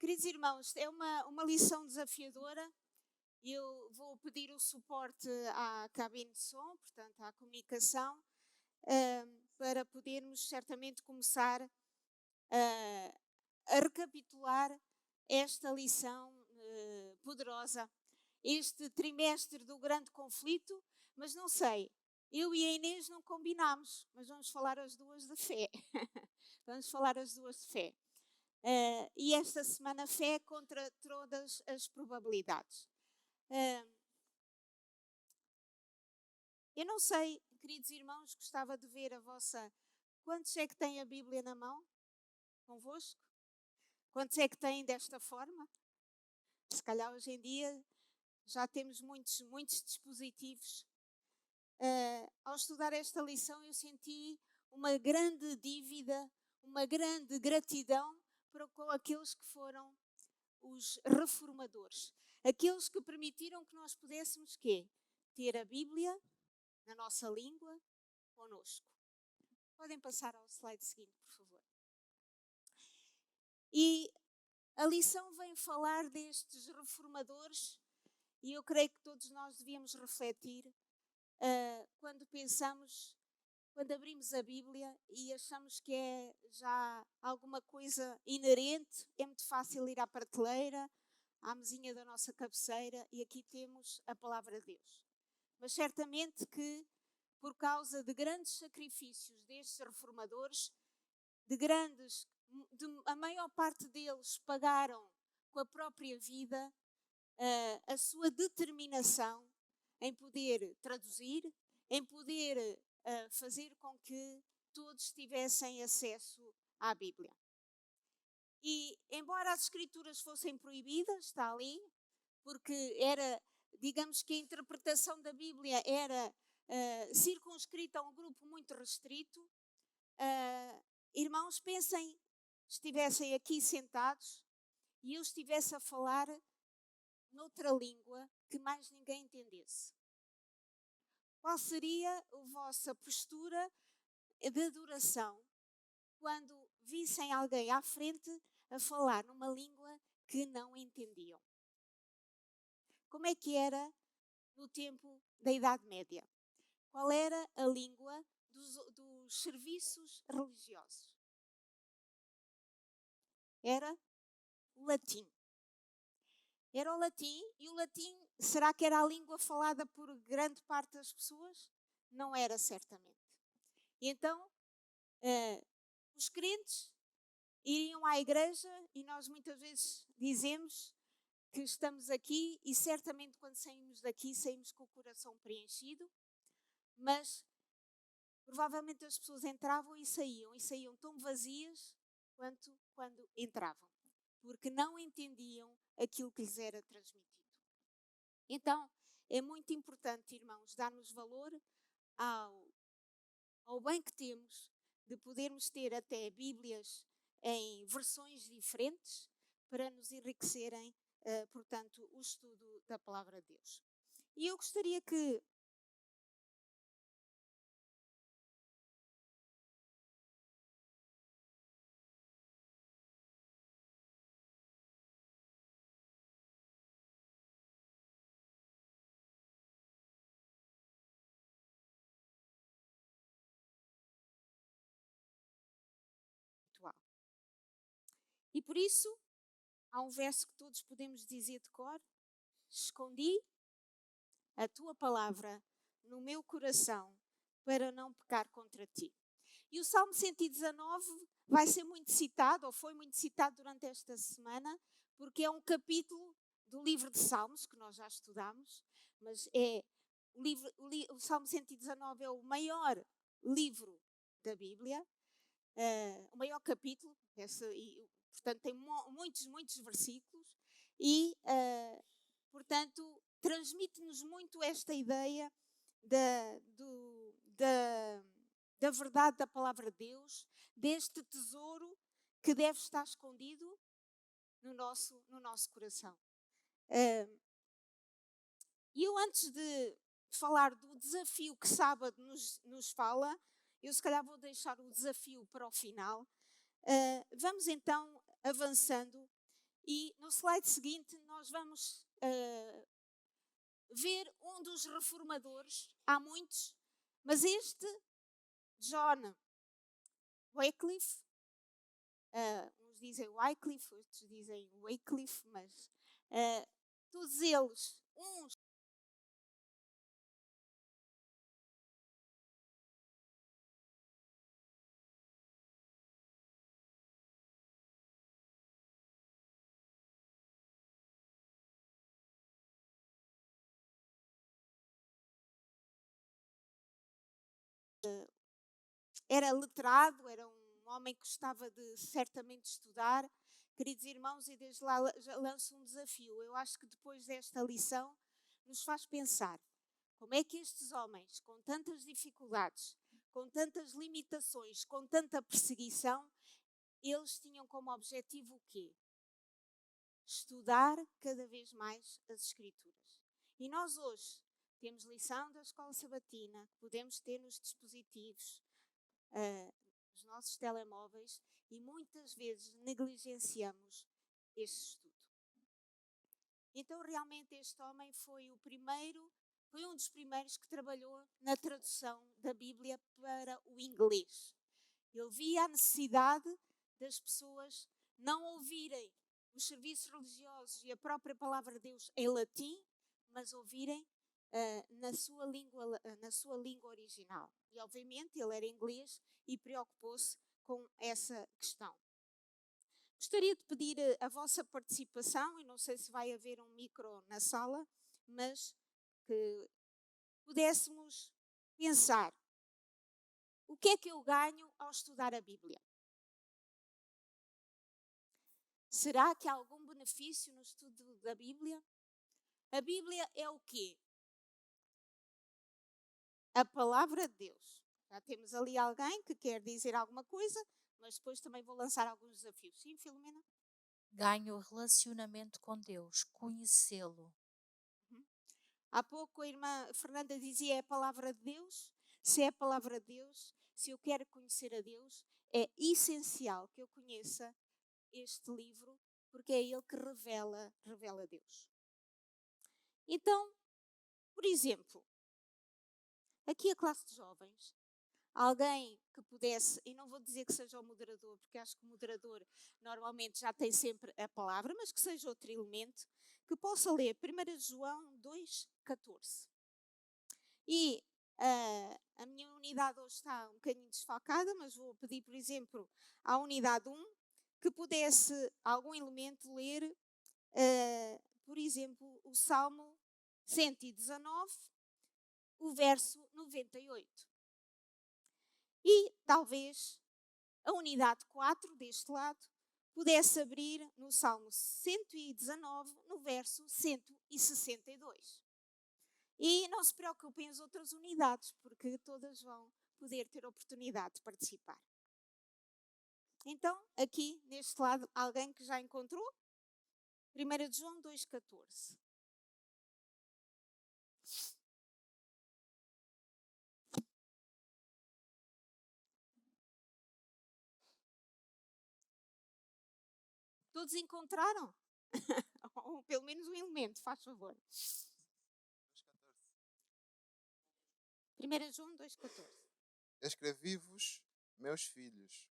Queridos irmãos, é uma lição desafiadora. Eu vou pedir o suporte à cabine de som, portanto, à comunicação, para podermos certamente começar a recapitular esta lição poderosa, este trimestre do grande conflito, mas não sei, eu e a Inês não combinámos, mas vamos falar as duas de fé. Vamos falar as duas de fé. E esta semana fé contra todas as probabilidades. Eu não sei, queridos irmãos, gostava de ver a vossa... Quantos é que têm a Bíblia na mão? Convosco? Quantos é que têm desta forma? Se calhar hoje em dia já temos muitos dispositivos. Ao estudar esta lição eu senti uma grande dívida, uma grande gratidão com aqueles que foram os reformadores. Aqueles que permitiram que nós pudéssemos quê? Ter a Bíblia na nossa língua conosco. Podem passar ao slide seguinte, por favor. E a lição vem falar destes reformadores e eu creio que todos nós devíamos refletir quando pensamos, quando abrimos a Bíblia e achamos que é já alguma coisa inerente, é muito fácil ir à prateleira, à mesinha da nossa cabeceira e aqui temos a palavra de Deus. Mas certamente que por causa de grandes sacrifícios destes reformadores, a maior parte deles pagaram com a própria vida a sua determinação em poder traduzir, em poder fazer com que todos tivessem acesso à Bíblia. E embora as escrituras fossem proibidas, está ali, porque era, digamos que a interpretação da Bíblia era circunscrita a um grupo muito restrito, irmãos, pensem, estivessem aqui sentados e eu estivesse a falar noutra língua que mais ninguém entendesse. Qual seria a vossa postura de adoração quando vissem alguém à frente a falar numa língua que não entendiam? Como é que era no tempo da Idade Média? Qual era a língua dos serviços religiosos? Era o latim. Era o latim, e o latim, será que era a língua falada por grande parte das pessoas? Não era, certamente. E então, os crentes iriam à igreja e nós muitas vezes dizemos que estamos aqui e certamente quando saímos daqui saímos com o coração preenchido, mas provavelmente as pessoas entravam e saíam tão vazias quanto quando entravam, porque não entendiam aquilo que lhes era transmitido. Então, é muito importante, irmãos, darmos valor ao bem que temos de podermos ter até Bíblias em versões diferentes para nos enriquecerem, portanto, o estudo da Palavra de Deus. E eu gostaria que E por isso, há um verso que todos podemos dizer de cor: escondi a tua palavra no meu coração para não pecar contra ti. E o Salmo 119 vai ser muito citado, ou foi muito citado durante esta semana, porque é um capítulo do livro de Salmos, que nós já estudamos, mas o Salmo 119 é o maior livro da Bíblia, o maior capítulo, portanto tem muitos versículos e, portanto, transmite-nos muito esta ideia da verdade da palavra de Deus, deste tesouro que deve estar escondido no nosso coração. E eu, antes de falar do desafio que sábado nos fala, eu se calhar vou deixar o desafio para o final. Vamos então avançando e no slide seguinte, nós vamos ver um dos reformadores. Há muitos, mas este, John Wycliffe, uns dizem Wycliffe, outros dizem Wycliffe, mas todos eles, uns era letrado, era um homem que gostava de certamente estudar. Queridos irmãos, e desde lá já lanço um desafio. Eu acho que depois desta lição nos faz pensar como é que estes homens, com tantas dificuldades, com tantas limitações, com tanta perseguição, eles tinham como objetivo o quê? Estudar cada vez mais as Escrituras. E nós hoje temos lição da escola sabatina, que podemos ter nos dispositivos, nos nossos telemóveis, e muitas vezes negligenciamos este estudo. Então, realmente, este homem foi um dos primeiros que trabalhou na tradução da Bíblia para o inglês. Ele via a necessidade das pessoas não ouvirem os serviços religiosos e a própria palavra de Deus em latim, mas ouvirem na sua língua original. E, obviamente, ele era inglês e preocupou-se com essa questão. Gostaria de pedir a vossa participação, e não sei se vai haver um micro na sala, mas que pudéssemos pensar: o que é que eu ganho ao estudar a Bíblia? Será que há algum benefício no estudo da Bíblia? A Bíblia é o quê? A palavra de Deus. Já temos ali alguém que quer dizer alguma coisa, mas depois também vou lançar alguns desafios. Sim, Filomena? Ganho relacionamento com Deus, conhecê-lo. Há pouco a irmã Fernanda dizia: é a palavra de Deus. Se é a palavra de Deus, se eu quero conhecer a Deus, é essencial que eu conheça este livro, porque é ele que revela Deus. Então, por exemplo, aqui a classe de jovens, alguém que pudesse, e não vou dizer que seja o moderador, porque acho que o moderador normalmente já tem sempre a palavra, mas que seja outro elemento, que possa ler 1 João 2,14. E a minha unidade hoje está um bocadinho desfalcada, mas vou pedir, por exemplo, à unidade 1, que pudesse algum elemento ler, por exemplo, o Salmo 119, o verso 98. E talvez a unidade 4, deste lado, pudesse abrir no Salmo 119, no verso 162. E não se preocupem as outras unidades, porque todas vão poder ter oportunidade de participar. Então, aqui, neste lado, alguém que já encontrou? 1 João 2,14. Todos encontraram? Ou pelo menos um elemento, faz favor. 1 João 2,14. Escrevi-vos, meus filhos,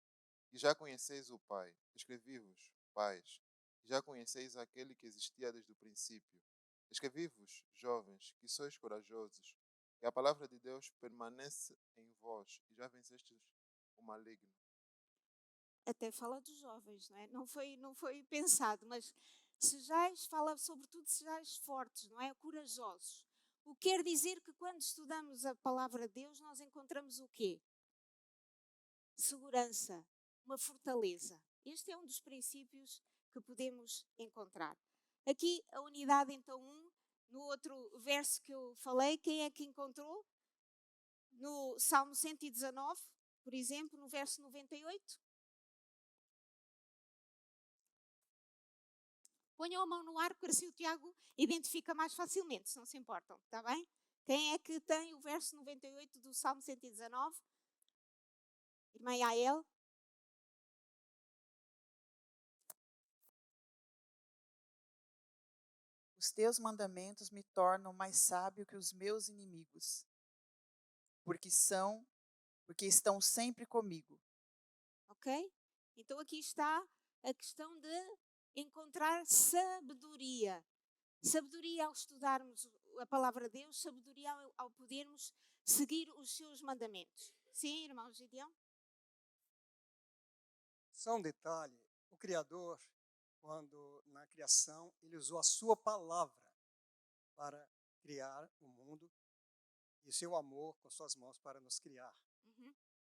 que já conheceis o Pai. Escrevi-vos, pais, que já conheceis aquele que existia desde o princípio. Escrevi-vos, jovens, que sois corajosos, que a palavra de Deus permanece em vós e já vencestes o maligno. Até fala dos jovens, não é? Não foi pensado, mas sejais, fala sobretudo sejais fortes, não é? Corajosos. O que quer dizer que quando estudamos a palavra de Deus, nós encontramos o quê? Segurança, uma fortaleza. Este é um dos princípios que podemos encontrar. Aqui a unidade então 1, no outro verso que eu falei, quem é que encontrou? No Salmo 119, por exemplo, no verso 98. Ponham a mão no ar, porque assim o Tiago identifica mais facilmente, se não se importam, está bem? Quem é que tem o verso 98 do Salmo 119? Irmã Yael? Os teus mandamentos me tornam mais sábio que os meus inimigos, porque estão sempre comigo. Ok? Então aqui está a questão de encontrar sabedoria. Sabedoria ao estudarmos a palavra de Deus, sabedoria ao podermos seguir os seus mandamentos. Sim, irmão Gideão? Só um detalhe: o Criador, quando na criação, ele usou a sua palavra para criar o mundo e o seu amor com suas mãos para nos criar. Uhum.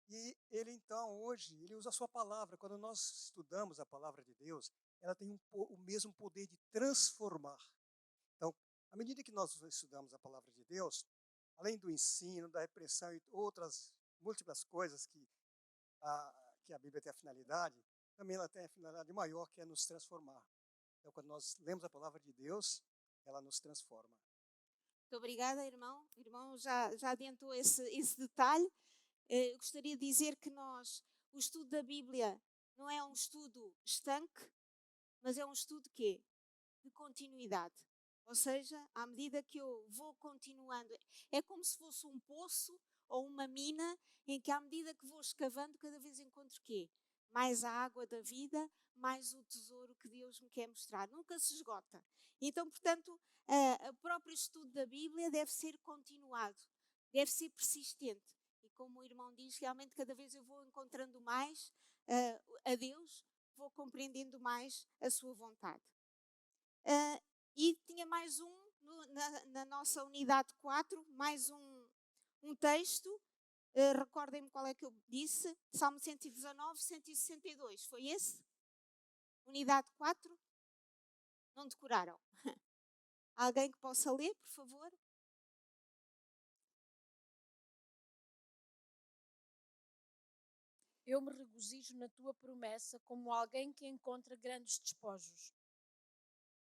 E ele então, hoje, ele usa a sua palavra. Quando nós estudamos a palavra de Deus, ela tem o mesmo poder de transformar. Então, à medida que nós estudamos a palavra de Deus, além do ensino, da repreensão e outras múltiplas coisas que a Bíblia tem a finalidade, também ela tem a finalidade maior, que é nos transformar. Então, quando nós lemos a palavra de Deus, ela nos transforma. Muito obrigada, irmão. O irmão já adiantou esse detalhe. Eu gostaria de dizer que o estudo da Bíblia não é um estudo estanque, mas é um estudo de continuidade. Ou seja, à medida que eu vou continuando, é como se fosse um poço ou uma mina em que à medida que vou escavando, cada vez encontro mais a água da vida, mais o tesouro que Deus me quer mostrar. Nunca se esgota. Então, portanto, o próprio estudo da Bíblia deve ser continuado, deve ser persistente. E como o irmão diz, realmente cada vez eu vou encontrando mais a Deus, vou compreendendo mais a sua vontade. E tinha mais na nossa unidade 4, mais um texto. Recordem-me qual é que eu disse. Salmo 119, 162. Foi esse? Unidade 4? Não decoraram? Alguém que possa ler, por favor? Eu me regozijo na tua promessa como alguém que encontra grandes despojos.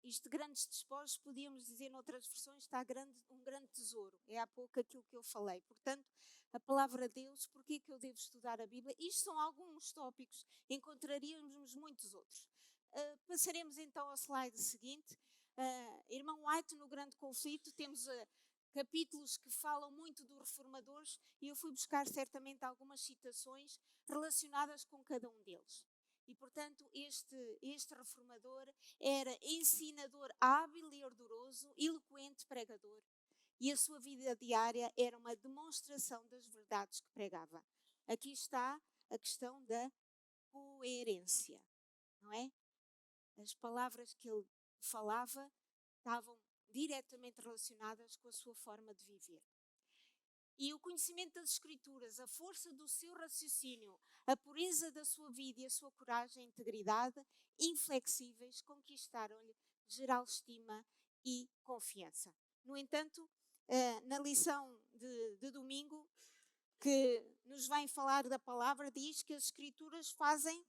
Isto de grandes despojos, podíamos dizer noutras versões, está um grande tesouro. É há pouco aquilo que eu falei. Portanto, a palavra de Deus, porquê que eu devo estudar a Bíblia? Isto são alguns tópicos, encontraríamos muitos outros. Passaremos então ao slide seguinte. Irmão White, no Grande Conflito, temos capítulos que falam muito dos reformadores e eu fui buscar certamente algumas citações relacionadas com cada um deles. E, portanto, este reformador era ensinador hábil e ardoroso, eloquente pregador. E a sua vida diária era uma demonstração das verdades que pregava. Aqui está a questão da coerência, não é? As palavras que ele falava estavam diretamente relacionadas com a sua forma de viver. E o conhecimento das Escrituras, a força do seu raciocínio, a pureza da sua vida e a sua coragem e integridade, inflexíveis, conquistaram-lhe geral estima e confiança. No entanto, na lição de domingo, que nos vem falar da palavra, diz que as Escrituras fazem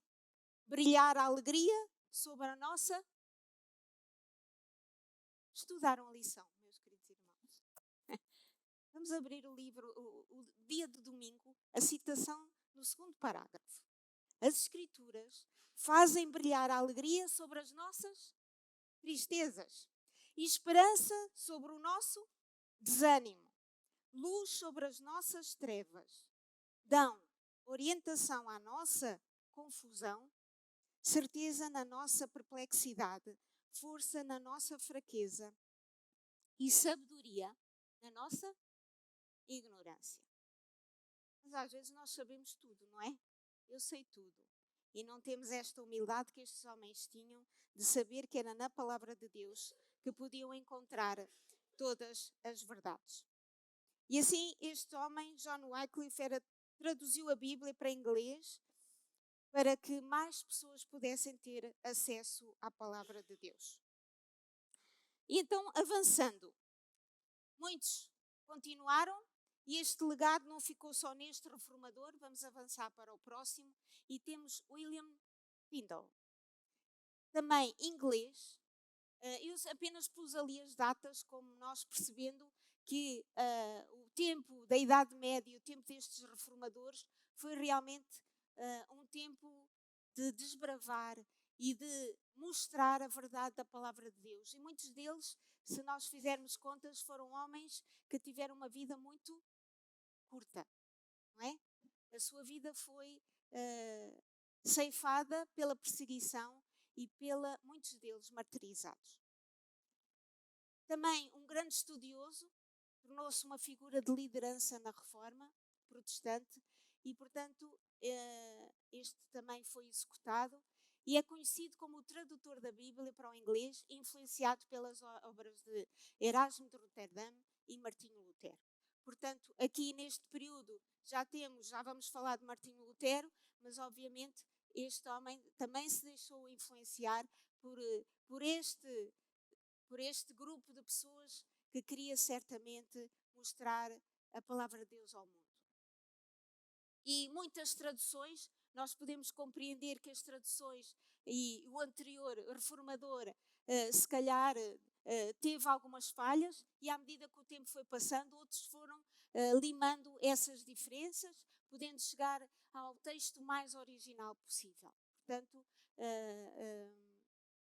brilhar a alegria sobre a nossa... Estudaram a lição, meus queridos irmãos. Vamos abrir o livro, o dia de domingo, a citação no segundo parágrafo. As Escrituras fazem brilhar a alegria sobre as nossas tristezas e esperança sobre o nosso desânimo, luz sobre as nossas trevas. Dão orientação à nossa confusão, certeza na nossa perplexidade, força na nossa fraqueza e sabedoria na nossa ignorância. Mas às vezes nós sabemos tudo, não é? Eu sei tudo. E não temos esta humildade que estes homens tinham de saber que era na palavra de Deus que podiam encontrar todas as verdades. E assim este homem, John Wycliffe, traduziu a Bíblia para inglês para que mais pessoas pudessem ter acesso à palavra de Deus. E então, avançando, muitos continuaram. E este legado não ficou só neste reformador. Vamos avançar para o próximo. E temos William Tyndale, também inglês. Eu apenas pus ali as datas, como nós percebendo que o tempo da Idade Média, o tempo destes reformadores, foi realmente um tempo de desbravar e de mostrar a verdade da palavra de Deus. E muitos deles, se nós fizermos contas, foram homens que tiveram uma vida muito curta, não é? A sua vida foi ceifada pela perseguição e muitos deles martirizados. Também um grande estudioso, tornou-se uma figura de liderança na Reforma protestante e, portanto, este também foi executado e é conhecido como o tradutor da Bíblia para o inglês, influenciado pelas obras de Erasmo de Roterdã e Martinho Lutero. Portanto, aqui neste período já vamos falar de Martinho Lutero, mas obviamente este homem também se deixou influenciar por este grupo de pessoas que queria certamente mostrar a palavra de Deus ao mundo. E muitas traduções, nós podemos compreender que as traduções e o anterior reformador, se calhar, teve algumas falhas e à medida que o tempo foi passando, outros foram limando essas diferenças, podendo chegar ao texto mais original possível. Portanto,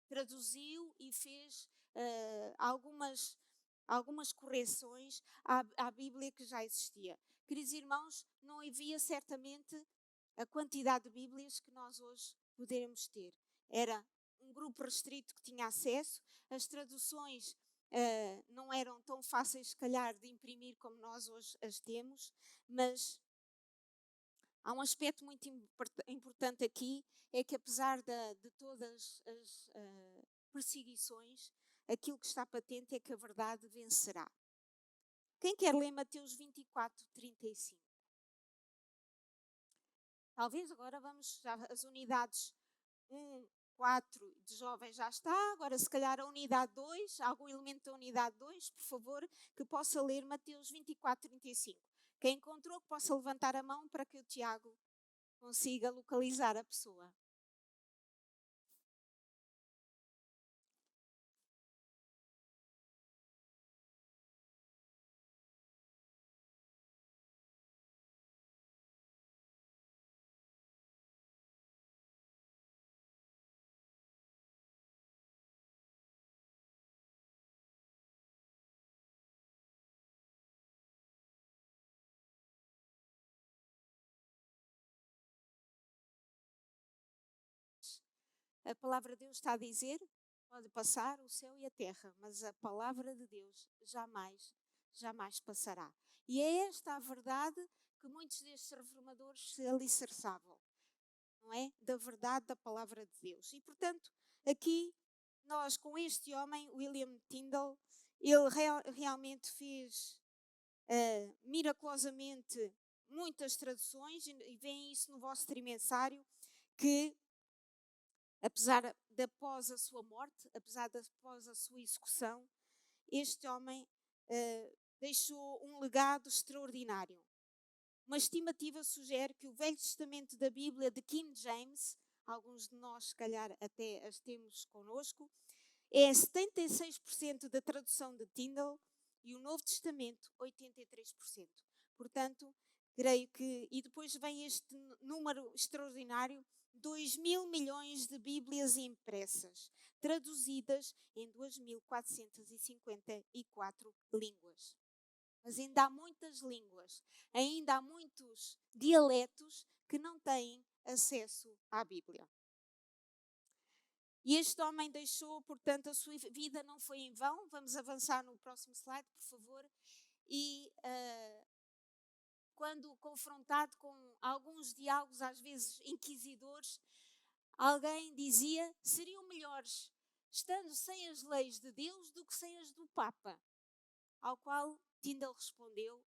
traduziu e fez algumas correções à Bíblia que já existia. Queridos irmãos, não havia certamente a quantidade de Bíblias que nós hoje poderemos ter. Era um grupo restrito que tinha acesso, as traduções não eram tão fáceis, se calhar, de imprimir como nós hoje as temos, mas há um aspecto muito importante aqui, é que apesar de todas as perseguições, aquilo que está patente é que a verdade vencerá. Quem quer ler Mateus 24, 35? Talvez agora as unidades 1, 4 de jovens já está, agora se calhar a unidade 2, algum elemento da unidade 2, por favor, que possa ler Mateus 24, 35. Quem encontrou que possa levantar a mão para que o Tiago consiga localizar a pessoa. A palavra de Deus está a dizer, pode passar o céu e a terra, mas a palavra de Deus jamais passará. E é esta a verdade que muitos destes reformadores se alicerçavam, não é? Da verdade da palavra de Deus. E, portanto, aqui nós com este homem, William Tyndale, ele realmente fez miraculosamente muitas traduções e veem isso no vosso trimensário, que apesar de após a sua morte, apesar de após a sua execução, este homem deixou um legado extraordinário. Uma estimativa sugere que o Velho Testamento da Bíblia de King James, alguns de nós se calhar até as temos connosco, é 76% da tradução de Tyndale e o Novo Testamento 83%. Portanto, creio que... E depois vem este número extraordinário, 2.000 milhões de Bíblias impressas, traduzidas em 2.454 línguas. Mas ainda há muitas línguas, ainda há muitos dialetos que não têm acesso à Bíblia. E este homem deixou, portanto, a sua vida não foi em vão. Vamos avançar no próximo slide, por favor. E quando confrontado com alguns diálogos, às vezes inquisidores, alguém dizia: seriam melhores estando sem as leis de Deus do que sem as do Papa. Ao qual Tyndale respondeu: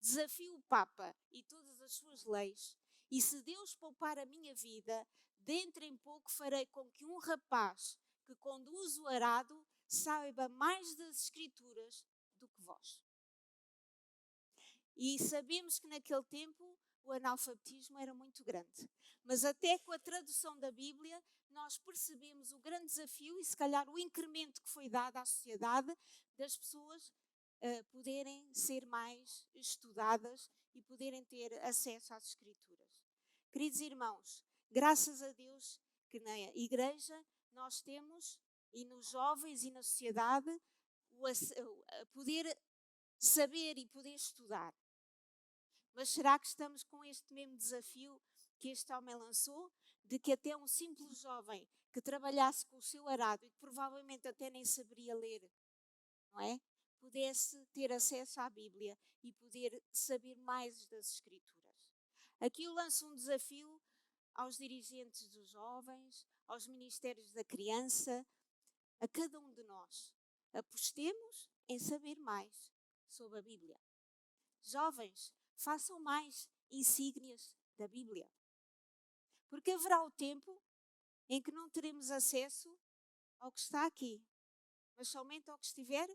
desafio o Papa e todas as suas leis, e se Deus poupar a minha vida, dentro em pouco farei com que um rapaz que conduz o arado saiba mais das Escrituras do que vós. E sabemos que naquele tempo o analfabetismo era muito grande. Mas até com a tradução da Bíblia, nós percebemos o grande desafio e se calhar o incremento que foi dado à sociedade das pessoas poderem ser mais estudadas e poderem ter acesso às Escrituras. Queridos irmãos, graças a Deus que na igreja nós temos, e nos jovens e na sociedade, a poder saber e poder estudar. Mas será que estamos com este mesmo desafio que este homem lançou, de que até um simples jovem que trabalhasse com o seu arado e que provavelmente até nem saberia ler, não é? Pudesse ter acesso à Bíblia e poder saber mais das Escrituras. Aqui eu lanço um desafio aos dirigentes dos jovens, aos ministérios da criança, a cada um de nós. Apostemos em saber mais sobre a Bíblia. Jovens, façam mais insígnias da Bíblia. Porque haverá o tempo em que não teremos acesso ao que está aqui, mas somente ao que estiver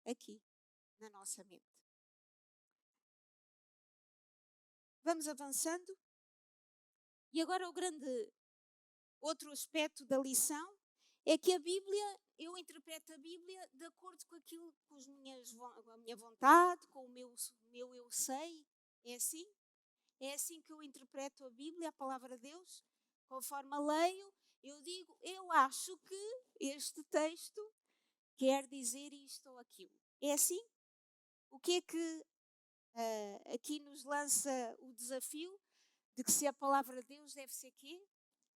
aqui, na nossa mente. Vamos avançando. E agora o grande outro aspecto da lição é que a Bíblia, eu interpreto a Bíblia de acordo com aquilo, com a minha vontade, com o meu eu sei. É assim? É assim que eu interpreto a Bíblia, a palavra de Deus. Conforme a leio, eu digo, eu acho que este texto quer dizer isto ou aquilo. É assim? O que é que aqui nos lança o desafio de que se a palavra de Deus deve ser quê?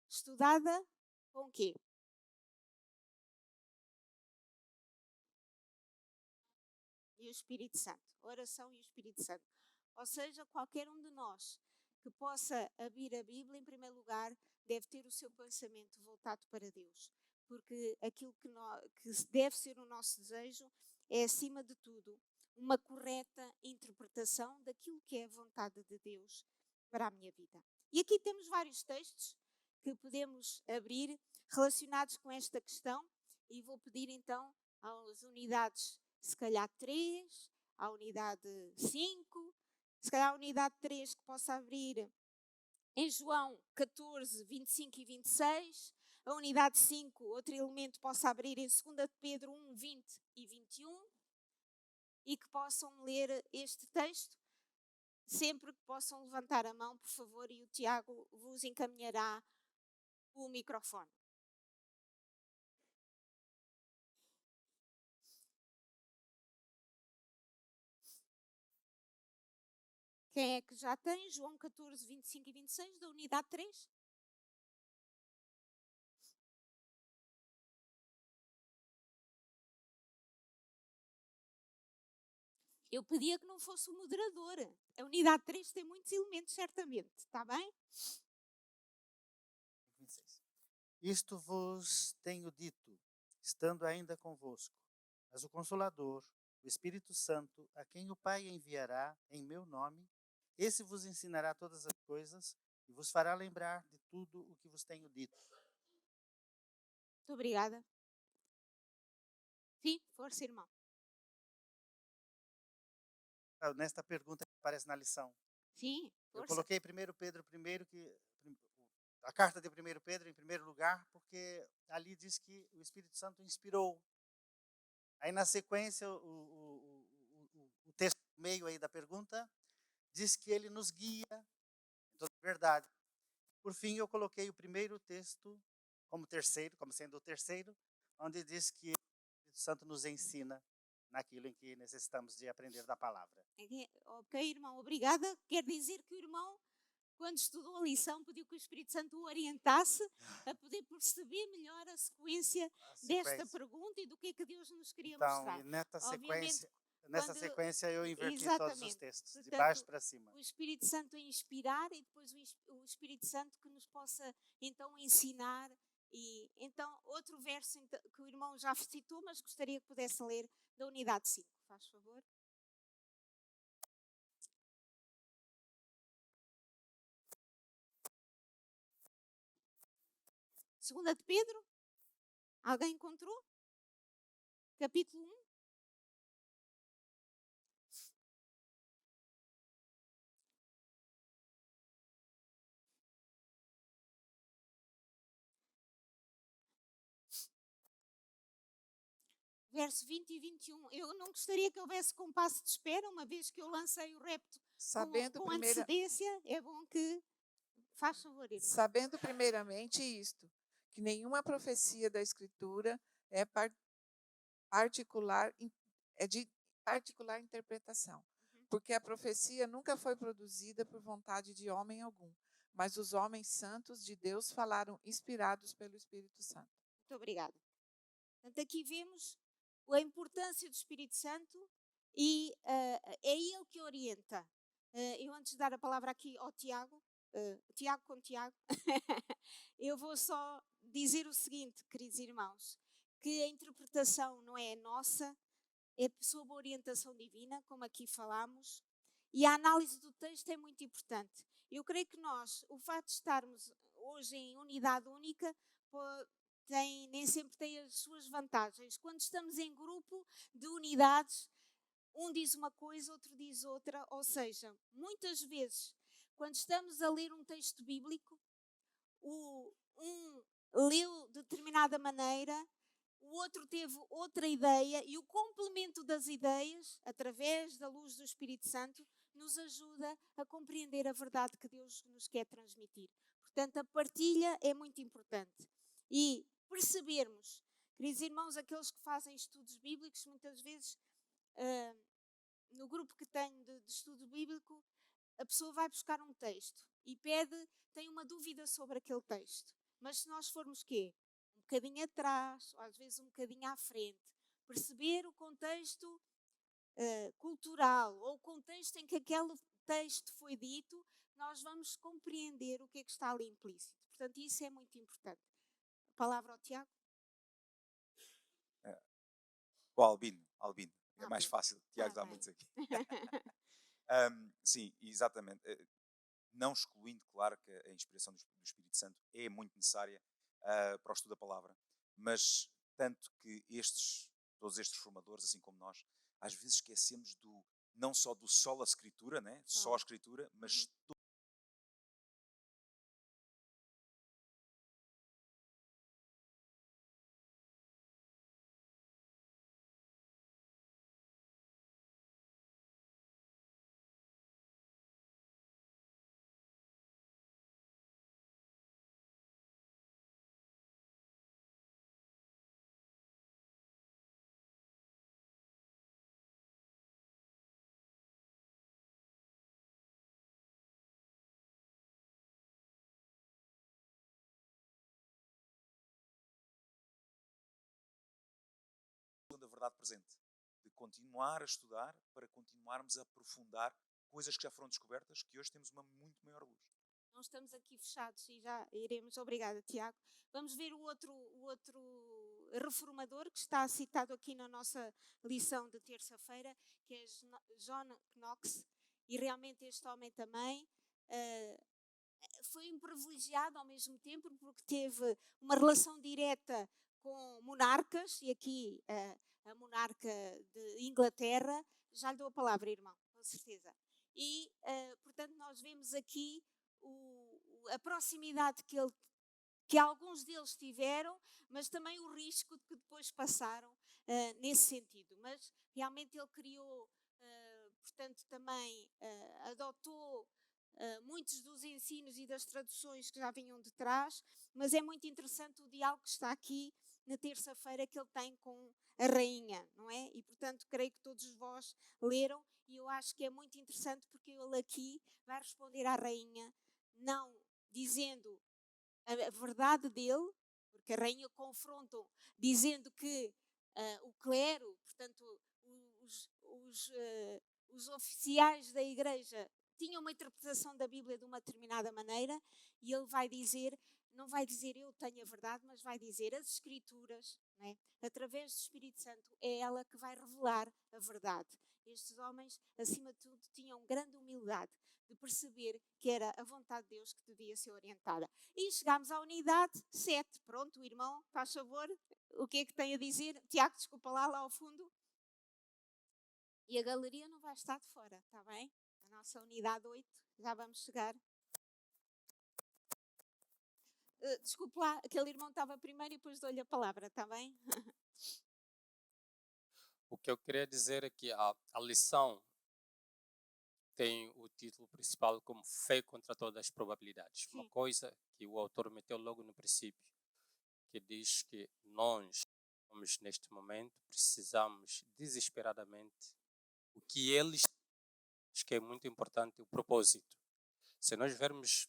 Estudada com quê? E o Espírito Santo. Oração e o Espírito Santo. Ou seja, qualquer um de nós que possa abrir a Bíblia, em primeiro lugar, deve ter o seu pensamento voltado para Deus. Porque aquilo que deve ser o nosso desejo é, acima de tudo, uma correta interpretação daquilo que é a vontade de Deus para a minha vida. E aqui temos vários textos que podemos abrir relacionados com esta questão e vou pedir então às unidades, se calhar 3, à unidade 5, se calhar a unidade 3 que possa abrir em João 14, 25 e 26, a unidade 5, outro elemento possa abrir em 2 de Pedro 1, 20 e 21 e que possam ler este texto. Sempre que possam levantar a mão, por favor, e o Tiago vos encaminhará o microfone. Quem é que já tem? João 14, 25 e 26, da unidade 3. Eu pedia que não fosse o moderador. A unidade 3 tem muitos elementos, certamente. Está bem? 26. Isto vos tenho dito, estando ainda convosco. Mas o Consolador, o Espírito Santo, a quem o Pai enviará em meu nome, esse vos ensinará todas as coisas e vos fará lembrar de tudo o que vos tenho dito. Muito obrigada. Sim, força, irmão. Nesta pergunta que aparece na lição. Sim, Eu força. coloquei 1 Pedro primeiro, a carta de 1 Pedro em primeiro lugar, porque ali diz que o Espírito Santo inspirou. Aí na sequência, o texto meio aí da pergunta, diz que ele nos guia em toda a verdade. Por fim, eu coloquei o primeiro texto como terceiro, como sendo o terceiro, onde diz que o Espírito Santo nos ensina naquilo em que necessitamos de aprender da palavra. Ok, irmão, obrigada. Quer dizer que o irmão, quando estudou a lição, pediu que o Espírito Santo o orientasse a poder perceber melhor a sequência desta pergunta e do que é que Deus nos queria mostrar. Então, nessa sequência eu inverti todos os textos, portanto, de baixo para cima. O Espírito Santo a inspirar e depois o Espírito Santo que nos possa então ensinar. E então, outro verso que o irmão já citou, mas gostaria que pudesse ler, da unidade 5, faz favor. Segunda de Pedro? Alguém encontrou? Capítulo 1. Verso 20 e 21. Eu não gostaria que houvesse compasso de espera, uma vez que eu lancei o repto com antecedência. É bom que Faz favor, irmão. Sabendo primeiramente isto, que nenhuma profecia da Escritura é particular, é de particular interpretação, porque a profecia nunca foi produzida por vontade de homem algum, mas os homens santos de Deus falaram inspirados pelo Espírito Santo. Muito obrigada. Portanto, aqui vemos a importância do Espírito Santo e é ele que orienta. Eu, antes de dar a palavra aqui ao Tiago, Tiago com Tiago, eu vou só dizer o seguinte, queridos irmãos, que a interpretação não é nossa, é sob a orientação divina, como aqui falámos, e a análise do texto é muito importante. Eu creio que nós, o facto de estarmos hoje em unidade única, nem sempre tem as suas vantagens. Quando estamos em grupo de unidades, um diz uma coisa, outro diz outra, ou seja, muitas vezes, quando estamos a ler um texto bíblico, um leu de determinada maneira, o outro teve outra ideia, e o complemento das ideias, através da luz do Espírito Santo, nos ajuda a compreender a verdade que Deus nos quer transmitir. Portanto, a partilha é muito importante. E percebermos, queridos irmãos, aqueles que fazem estudos bíblicos, muitas vezes, no grupo que tenho de estudo bíblico, a pessoa vai buscar um texto e tem uma dúvida sobre aquele texto. Mas se nós formos um bocadinho atrás, ou às vezes um bocadinho à frente, perceber o contexto cultural, ou o contexto em que aquele texto foi dito, nós vamos compreender o que é que está ali implícito. Portanto, isso é muito importante. A palavra ao Tiago. O Albino. É mais fácil. Tiago dá muitos aqui. Sim, exatamente. Não excluindo, claro, que a inspiração do Espírito Santo é muito necessária para o estudo da palavra, mas tanto que todos estes formadores, assim como nós, às vezes esquecemos não só do sola escritura, né? Só a escritura, mas da verdade presente, de continuar a estudar para continuarmos a aprofundar coisas que já foram descobertas, que hoje temos uma muito maior luz. Não estamos aqui fechados e já iremos. Obrigada, Tiago. Vamos ver o outro reformador que está citado aqui na nossa lição de terça-feira, que é John Knox, e realmente este homem também foi um privilegiado ao mesmo tempo, porque teve uma relação direta com monarcas, e aqui a monarca de Inglaterra. Já lhe dou a palavra, irmão, com certeza. E, portanto, nós vemos aqui a proximidade que alguns deles tiveram, mas também o risco que depois passaram nesse sentido. Mas realmente ele criou, portanto, também adotou muitos dos ensinos e das traduções que já vinham de trás, mas é muito interessante o diálogo que está aqui na terça-feira que ele tem com a rainha, não é? E, portanto, creio que todos vós leram, e eu acho que é muito interessante porque ele aqui vai responder à rainha, não dizendo a verdade dele, porque a rainha confronta dizendo que o clero, portanto, os oficiais da igreja tinham uma interpretação da Bíblia de uma determinada maneira, e ele vai dizer, não vai dizer eu tenho a verdade, mas vai dizer as Escrituras, não é? Através do Espírito Santo, é ela que vai revelar a verdade. Estes homens, acima de tudo, tinham grande humildade de perceber que era a vontade de Deus que devia ser orientada. E chegámos à unidade 7. Pronto, o irmão, faz favor, o que é que tem a dizer? Tiago, desculpa lá ao fundo. E a galeria não vai estar de fora, está bem? A nossa unidade 8, já vamos chegar. Desculpe lá, aquele irmão estava primeiro e depois dou-lhe a palavra, está bem? O que eu queria dizer é que a lição tem o título principal como Fé contra todas as probabilidades. Uma Sim. coisa que o autor meteu logo no princípio, que diz que nós, homens, neste momento, precisamos desesperadamente o que eles, que é muito importante, o propósito. Se nós vermos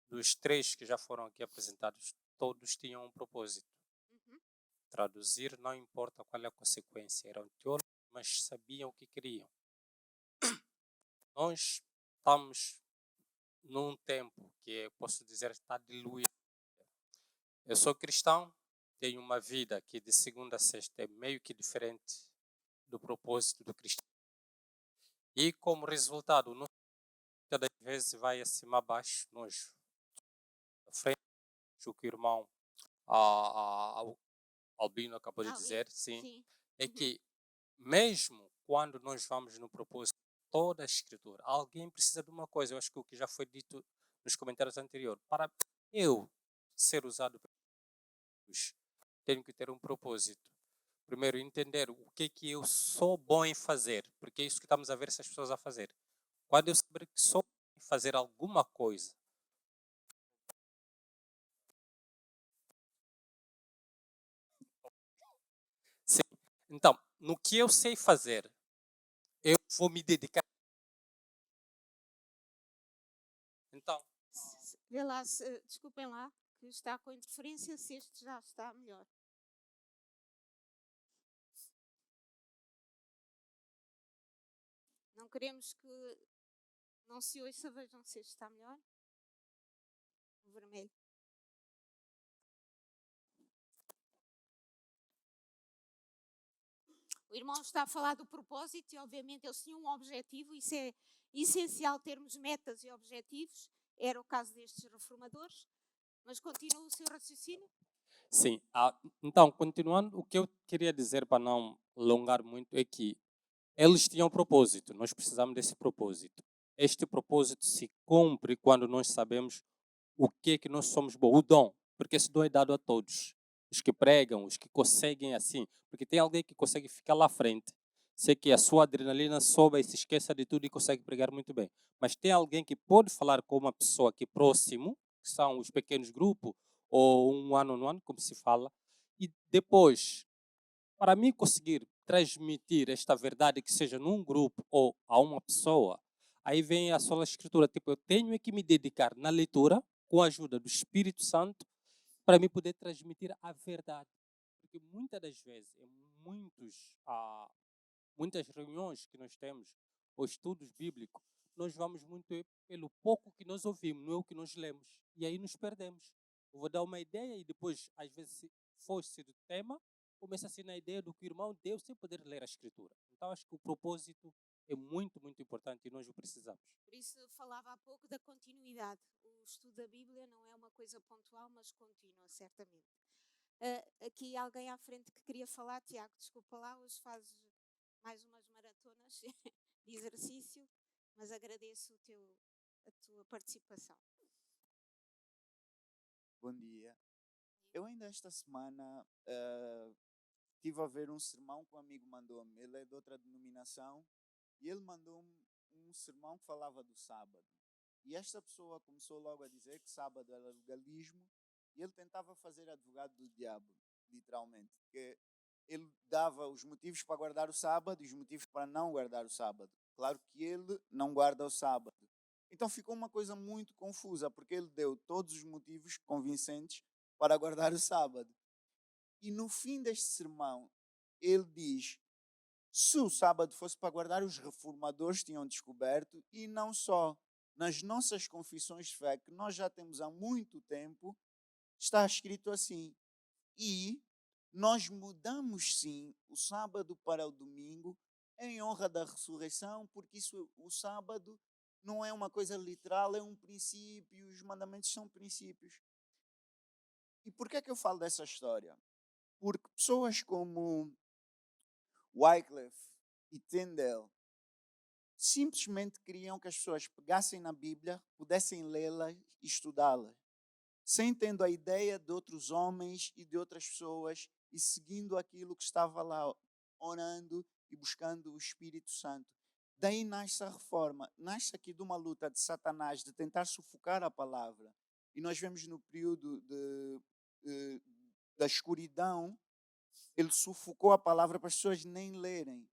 dos 3 que já foram aqui apresentados, todos tinham um propósito. Uhum. Traduzir, não importa qual é a consequência, eram teólogos, mas sabiam o que queriam. Nós estamos num tempo que, posso dizer, está diluído. Eu sou cristão, tenho uma vida que de segunda a sexta é meio que diferente do propósito do cristão. E como resultado, muitas das vezes vai acima abaixo, nós, à frente, o que o irmão o Albino acabou de Albino, dizer, sim, sim. é Uhum. que mesmo quando nós vamos no propósito, toda a escritura, alguém precisa de uma coisa, eu acho que o que já foi dito nos comentários anteriores, para eu ser usado por Deus, tenho que ter um propósito. Primeiro, entender o que eu sou bom em fazer, porque é isso que estamos a ver essas pessoas a fazer. Quando eu saber que sou bom em fazer alguma coisa, sim, então, no que eu sei fazer, eu vou me dedicar. Então, Vê lá, desculpem lá, que está com interferência, se este já está melhor. Não queremos que não se ouça, vejam se este está melhor. O vermelho. O irmão está a falar do propósito e, obviamente, eles tinham um objetivo. Isso é essencial, termos metas e objetivos. Era o caso destes reformadores. Mas continua o seu raciocínio? sim, então, continuando, o que eu queria dizer para não alongar muito é que eles tinham um propósito, nós precisamos desse propósito. Este propósito se cumpre quando nós sabemos o que é que nós somos bons, o dom, porque esse dom é dado a todos. Os que pregam, os que conseguem assim, porque tem alguém que consegue ficar lá à frente, sei que a sua adrenalina sobe e se esqueça de tudo e consegue pregar muito bem. Mas tem alguém que pode falar com uma pessoa que é próximo, que são os pequenos grupos, ou um one-on-one, como se fala, e depois, para mim conseguir transmitir esta verdade, que seja num grupo ou a uma pessoa, aí vem a sola escritura. Tipo, eu tenho que me dedicar na leitura, com a ajuda do Espírito Santo, para mim poder transmitir a verdade. Porque muitas das vezes, em muitas reuniões que nós temos, ou estudos bíblicos, nós vamos muito pelo pouco que nós ouvimos, não é o que nós lemos. E aí nos perdemos. Eu vou dar uma ideia e depois, às vezes, se fosse do tema, começa assim na ideia do que o irmão deu sem poder ler a escritura. Então, acho que o propósito é muito, muito importante e nós o precisamos. Por isso falava há pouco da continuidade. O estudo da Bíblia não é uma coisa pontual, mas contínua, certamente. Aqui alguém à frente que queria falar, Tiago, desculpa lá, hoje fazes mais umas maratonas de exercício, mas agradeço a tua participação. Bom dia. Eu ainda esta semana estive a ver um sermão que um amigo mandou-me. Ele é de outra denominação e ele mandou-me um sermão que falava do sábado. E esta pessoa começou logo a dizer que sábado era legalismo e ele tentava fazer advogado do diabo, literalmente. Que ele dava os motivos para guardar o sábado e os motivos para não guardar o sábado. Claro que ele não guarda o sábado. Então ficou uma coisa muito confusa, porque ele deu todos os motivos convincentes para guardar o sábado. E no fim deste sermão, ele diz: se o sábado fosse para guardar, os reformadores tinham descoberto, e não só. Nas nossas confissões de fé, que nós já temos há muito tempo, está escrito assim. E nós mudamos sim o sábado para o domingo em honra da ressurreição, porque o sábado não é uma coisa literal, é um princípio, os mandamentos são princípios. E por que é que eu falo dessa história? Porque pessoas como Wycliffe e Tyndale simplesmente queriam que as pessoas pegassem na Bíblia, pudessem lê-la e estudá-la, sem tendo a ideia de outros homens e de outras pessoas e seguindo aquilo que estava lá, orando e buscando o Espírito Santo. Daí nasce a reforma, nasce aqui de uma luta de Satanás de tentar sufocar a palavra. E nós vemos no período da escuridão, ele sufocou a palavra para as pessoas nem lerem.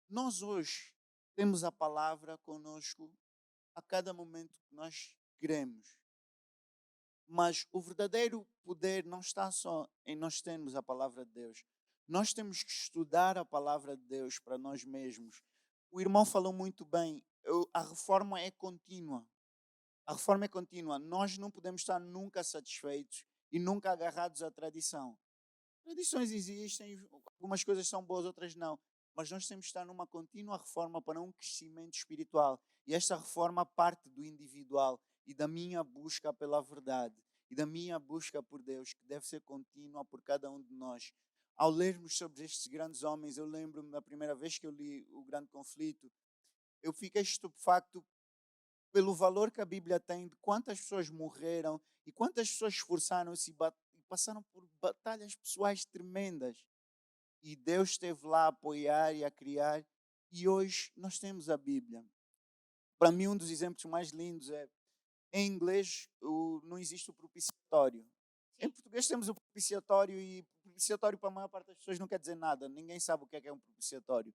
Nós hoje temos a palavra conosco a cada momento que nós queremos. Mas o verdadeiro poder não está só em nós termos a palavra de Deus. Nós temos que estudar a palavra de Deus para nós mesmos. O irmão falou muito bem, a reforma é contínua. A reforma é contínua. Nós não podemos estar nunca satisfeitos e nunca agarrados à tradição. Tradições existem, algumas coisas são boas, outras não. Mas nós temos que estar numa contínua reforma para um crescimento espiritual. E esta reforma parte do individual e da minha busca pela verdade e da minha busca por Deus, que deve ser contínua por cada um de nós. Ao lermos sobre estes grandes homens, eu lembro-me da primeira vez que eu li O Grande Conflito, eu fiquei estupefacto pelo valor que a Bíblia tem de quantas pessoas morreram e quantas pessoas esforçaram-se e passaram por batalhas pessoais tremendas. E Deus esteve lá a apoiar e a criar. E hoje nós temos a Bíblia. Para mim, um dos exemplos mais lindos é, em inglês, não existe o propiciatório. Em português temos o propiciatório e propiciatório para a maior parte das pessoas não quer dizer nada. Ninguém sabe o que é um propiciatório.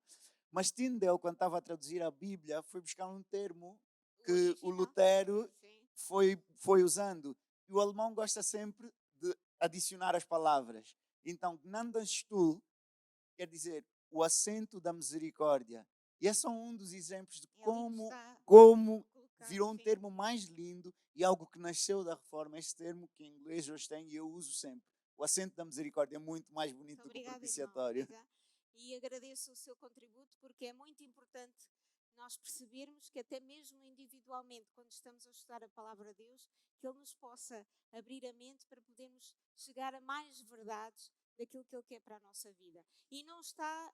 Mas Tyndale, quando estava a traduzir a Bíblia, foi buscar um termo que o Lutero foi usando. E o alemão gosta sempre de adicionar as palavras. Então, Gnadensstuhl quer dizer o assento da misericórdia. E é só um dos exemplos de como virou um termo mais lindo e algo que nasceu da reforma. Este termo que em inglês hoje tem e eu uso sempre. O assento da misericórdia é muito mais bonito do que o propiciatório. E agradeço o seu contributo porque é muito importante nós percebermos que até mesmo individualmente, quando estamos a estudar a palavra de Deus, que Ele nos possa abrir a mente para podermos chegar a mais verdades daquilo que Ele quer para a nossa vida. E não está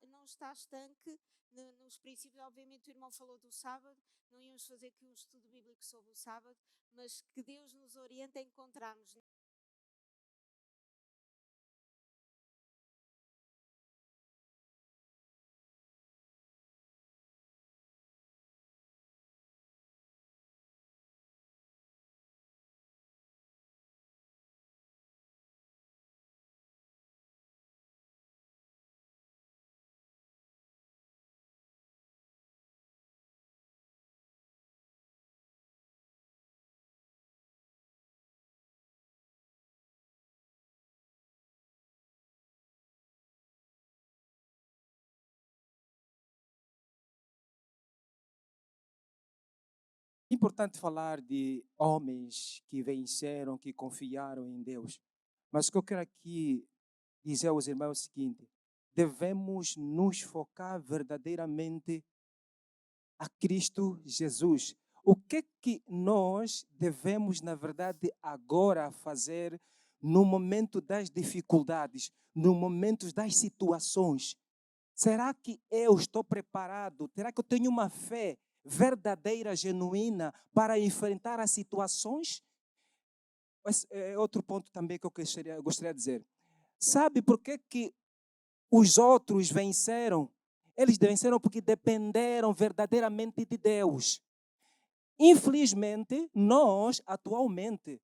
estanque nos princípios. Obviamente o irmão falou do sábado, não íamos fazer aqui um estudo bíblico sobre o sábado, mas que Deus nos oriente a encontrarmos É importante falar de homens que venceram, que confiaram em Deus. Mas o que eu quero aqui dizer aos irmãos é o seguinte: devemos nos focar verdadeiramente a Cristo Jesus. O que nós devemos, na verdade, agora fazer no momento das dificuldades, no momento das situações? Será que eu estou preparado? Será que eu tenho uma fé verdadeira, genuína, para enfrentar as situações? Esse é outro ponto também que eu gostaria de dizer. Sabe por que os outros venceram? Eles venceram porque dependeram verdadeiramente de Deus. Infelizmente, nós, atualmente,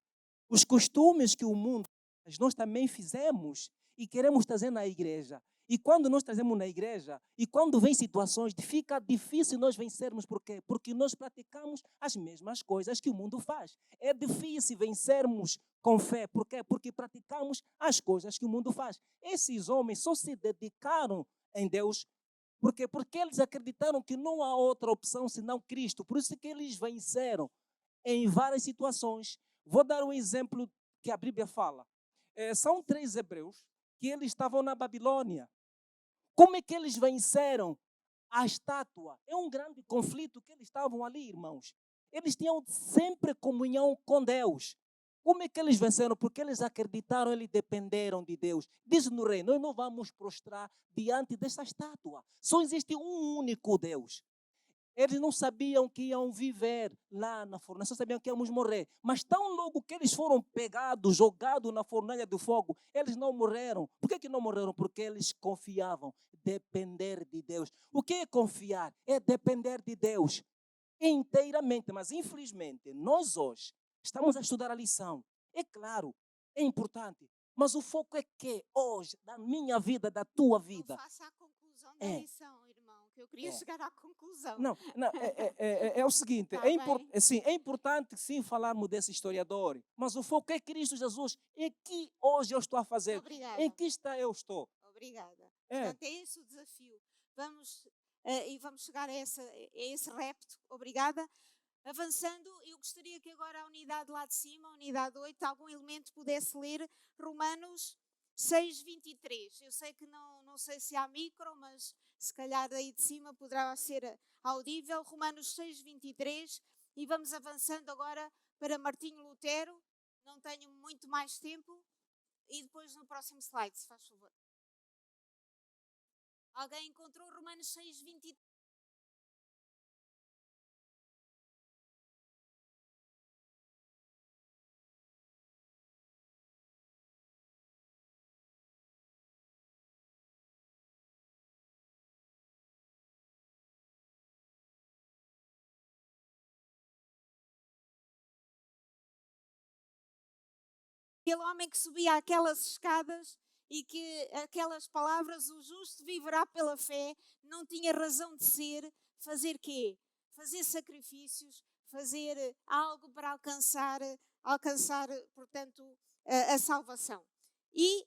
os costumes que o mundo faz, nós também fizemos e queremos trazer na igreja. E quando nós trazemos na igreja, e quando vem situações, fica difícil nós vencermos. Por quê? Porque nós praticamos as mesmas coisas que o mundo faz. É difícil vencermos com fé. Por quê? Porque praticamos as coisas que o mundo faz. Esses homens só se dedicaram em Deus. Por quê? Porque eles acreditaram que não há outra opção senão Cristo. Por isso que eles venceram em várias situações. Vou dar um exemplo que a Bíblia fala. São 3 hebreus que eles estavam na Babilônia. Como é que eles venceram a estátua? É um grande conflito que eles estavam ali, irmãos. Eles tinham sempre comunhão com Deus. Como é que eles venceram? Porque eles acreditaram, eles dependeram de Deus. Diz no reino, nós não vamos prostrar diante dessa estátua. Só existe um único Deus. Eles não sabiam que iam viver lá na fornalha, só sabiam que íamos morrer. Mas tão logo que eles foram pegados, jogados na fornalha do fogo, eles não morreram. Por que não morreram? Porque eles confiavam. depender de Deus. O que é confiar? É depender de Deus inteiramente. Mas, infelizmente, nós hoje estamos a estudar a lição. É claro, é importante. Mas o foco é que hoje, da minha vida, da tua vida. Não faça a conclusão da lição, irmão, que eu queria chegar à conclusão. Não, é o seguinte, Tá bem. é importante sim falarmos desse historiador, mas o foco é Cristo Jesus. É que hoje eu estou a fazer. Obrigada. Em que está eu estou? Obrigada. É. Portanto, é esse o desafio. Vamos chegar a esse repto. Obrigada. Avançando, eu gostaria que agora a unidade lá de cima, a unidade 8, algum elemento pudesse ler Romanos 6:23. Eu sei que não sei se há micro, mas se calhar aí de cima poderá ser audível. Romanos 6:23. E vamos avançando agora para Martinho Lutero. Não tenho muito mais tempo. E depois no próximo slide, se faz favor. Alguém encontrou Romanos 6:23? Aquele homem que subia aquelas escadas e que aquelas palavras, o justo viverá pela fé, não tinha razão de ser, fazer quê? Fazer sacrifícios, fazer algo para alcançar, portanto, a salvação. E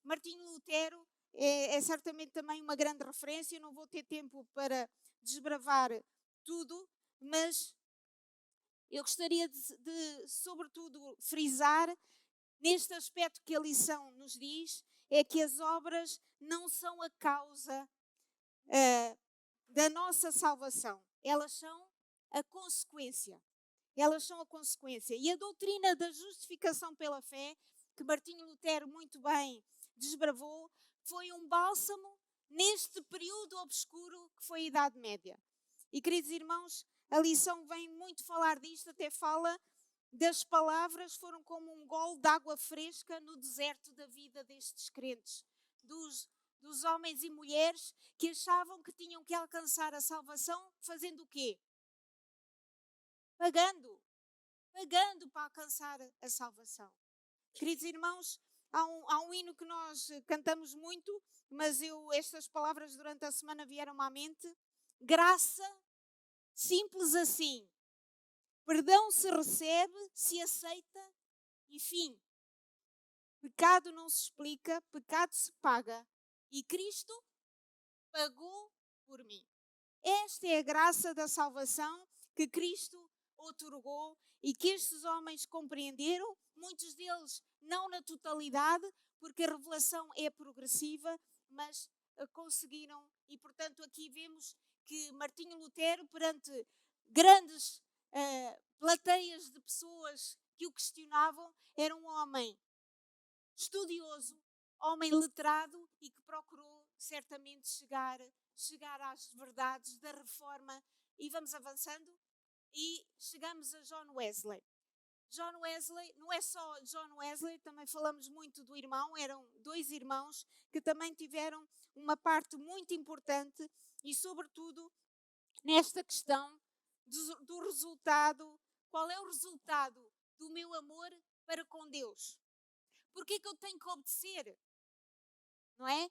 Martinho Lutero é certamente também uma grande referência. Eu não vou ter tempo para desbravar tudo, mas eu gostaria de sobretudo, frisar neste aspecto que a lição nos diz, é que as obras não são a causa da nossa salvação. Elas são a consequência. Elas são a consequência. E a doutrina da justificação pela fé, que Martinho Lutero muito bem desbravou, foi um bálsamo neste período obscuro que foi a Idade Média. E, queridos irmãos, a lição vem muito falar disto, até fala das palavras, foram como um gole de água fresca no deserto da vida destes crentes, dos homens e mulheres que achavam que tinham que alcançar a salvação fazendo o quê? Pagando para alcançar a salvação. Queridos irmãos, há um hino que nós cantamos muito, mas estas palavras durante a semana vieram à mente. Graça, simples assim. Perdão se recebe, se aceita e fim. Pecado não se explica, pecado se paga. E Cristo pagou por mim. Esta é a graça da salvação que Cristo outorgou e que estes homens compreenderam, muitos deles não na totalidade, porque a revelação é progressiva, mas conseguiram. E, portanto, aqui vemos que Martinho Lutero, perante grandes plateias de pessoas que o questionavam, era um homem estudioso, homem letrado e que procurou certamente chegar às verdades da reforma. E vamos avançando e chegamos a John Wesley. John Wesley, não é só John Wesley, também falamos muito do irmão, eram dois irmãos que também tiveram uma parte muito importante e, sobretudo, nesta questão do resultado. Qual é o resultado do meu amor para com Deus? Porquê que eu tenho que obedecer? Não é?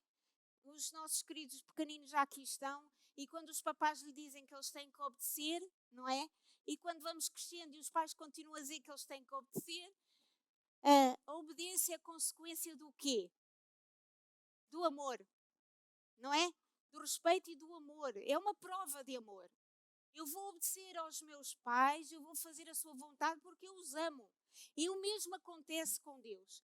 Os nossos queridos pequeninos já aqui estão e quando os papás lhe dizem que eles têm que obedecer, não é? E quando vamos crescendo e os pais continuam a dizer que eles têm que obedecer, a obediência é consequência do quê? Do amor, não é? Do respeito e do amor. É uma prova de amor. Eu vou obedecer aos meus pais, eu vou fazer a sua vontade porque eu os amo. E o mesmo acontece com Deus.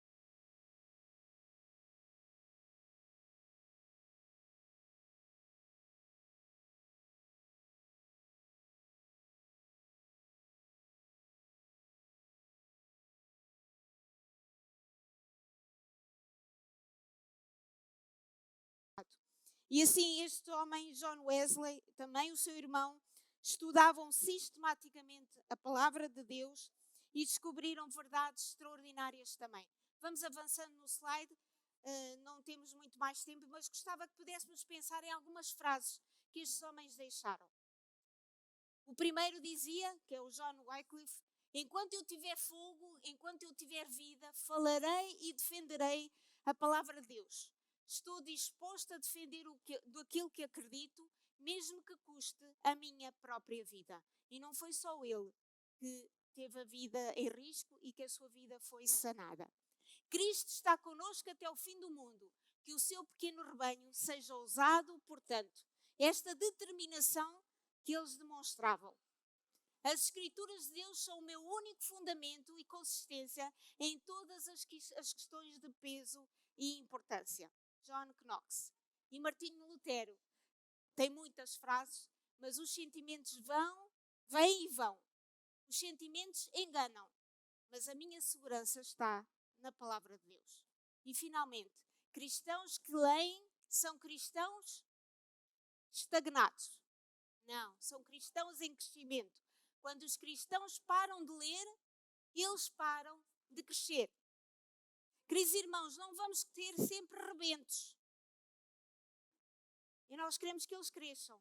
E assim este homem, John Wesley, também o seu irmão, estudavam sistematicamente a palavra de Deus e descobriram verdades extraordinárias também. Vamos avançando no slide. não temos muito mais tempo, mas gostava que pudéssemos pensar em algumas frases que estes homens deixaram. O primeiro dizia, que é o John Wycliffe: enquanto eu tiver fogo, enquanto eu tiver vida, falarei e defenderei a palavra de Deus. Estou disposto a defender aquilo que acredito, mesmo que custe a minha própria vida. E não foi só ele que teve a vida em risco e que a sua vida foi sanada. Cristo está connosco até o fim do mundo. Que o seu pequeno rebanho seja ousado, portanto, esta determinação que eles demonstravam. As Escrituras de Deus são o meu único fundamento e consistência em todas as questões de peso e importância. John Knox. E Martinho Lutero tem muitas frases, mas os sentimentos vêm e vão. Os sentimentos enganam, mas a minha segurança está na palavra de Deus. E finalmente, cristãos que leem são cristãos estagnados. Não, são cristãos em crescimento. Quando os cristãos param de ler, eles param de crescer. Queridos irmãos, não vamos ter sempre rebentos. E nós queremos que eles cresçam.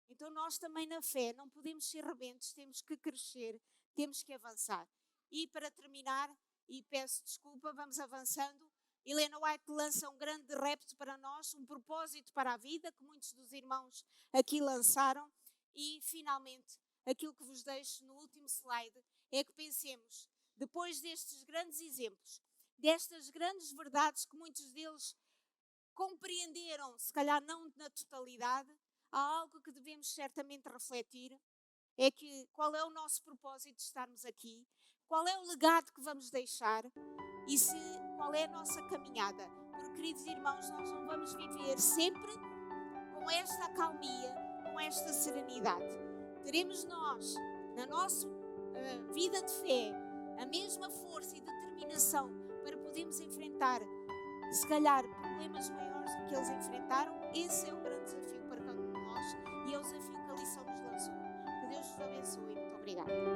Então nós também na fé não podemos ser rebentos, temos que crescer, temos que avançar. E para terminar, e peço desculpa, vamos avançando, Helena White lança um grande repto para nós, um propósito para a vida, que muitos dos irmãos aqui lançaram. E finalmente, aquilo que vos deixo no último slide é que pensemos, depois destes grandes exemplos, destas grandes verdades que muitos deles compreenderam, se calhar não na totalidade, há algo que devemos certamente refletir, é que qual é o nosso propósito de estarmos aqui, qual é o legado que vamos deixar e qual é a nossa caminhada. Porque, queridos irmãos, nós não vamos viver sempre com esta acalmia, com esta serenidade. Teremos nós, na nossa vida de fé, a mesma força e determinação para podermos enfrentar, se calhar, problemas maiores do que eles enfrentaram. Esse é o grande desafio para cada um de nós e é o desafio que a lição nos lançou. Que Deus vos abençoe. Muito obrigada.